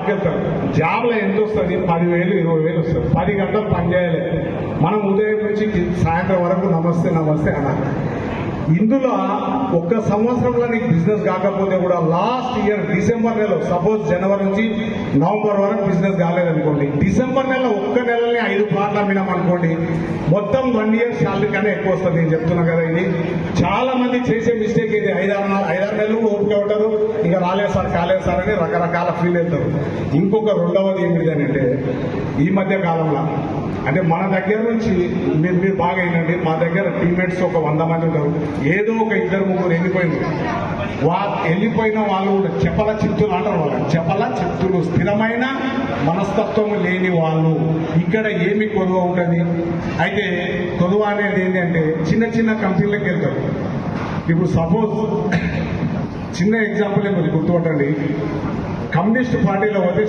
జాబ్కి వెళ్తారు. జాబ్లో ఎంత వస్తుంది? 10,000 20,000 వస్తుంది. 10 గంటలు పని చేయాలి. మనం ఉదయం నుంచి సాయంత్రం వరకు నమస్తే నమస్తే అన్నారు. ఇందులో ఒక్క సంవత్సరంలో నీకు బిజినెస్ కాకపోతే కూడా లాస్ట్ ఇయర్ డిసెంబర్ నెల, సపోజ్ జనవరి నుంచి నవంబర్ వరకు బిజినెస్ కాలేదనుకోండి, డిసెంబర్ నెల ఒక్క నెలని 5 ప్లాట్లు అమ్మినాం అనుకోండి, మొత్తం 1 ఇయర్ శాలరీ కన్నా ఎక్కువ వస్తుంది. నేను చెప్తున్నా కదా, ఇది చాలా మంది చేసే మిస్టేక్. ఇది 5-6 నెలలు ఓపిక ఉంటారు, ఇక రాలేదు సార్ కాలేదు సార్ అని రకరకాల ఫీల్ అవుతారు. ఇంకొక రెండవది ఏంటిదనంటే, ఈ మధ్య కాలంలో అంటే మన దగ్గర నుంచి మీరు బాగా ఏంటంటే, మా దగ్గర టీమ్మేట్స్ ఒక 100 మంది ఉంటారు. ఏదో ఒక 2-3 వెళ్ళిపోయింది. వెళ్ళిపోయిన వాళ్ళు కూడా చెప్పల చిత్తులు అంటారు. వాళ్ళు చెప్పల చిత్తులు, స్థిరమైన మనస్తత్వం లేని వాళ్ళు. ఇక్కడ ఏమి కొదువ ఉంటుంది? అయితే కొదువ అనేది ఏంటంటే, చిన్న చిన్న కంపెనీలకు వెళ్తారు. ఇప్పుడు సపోజ్ చిన్న ఎగ్జాంపుల్ ఏమో గుర్తుపట్టండి, కమ్యూనిస్ట్ పార్టీలో పోతే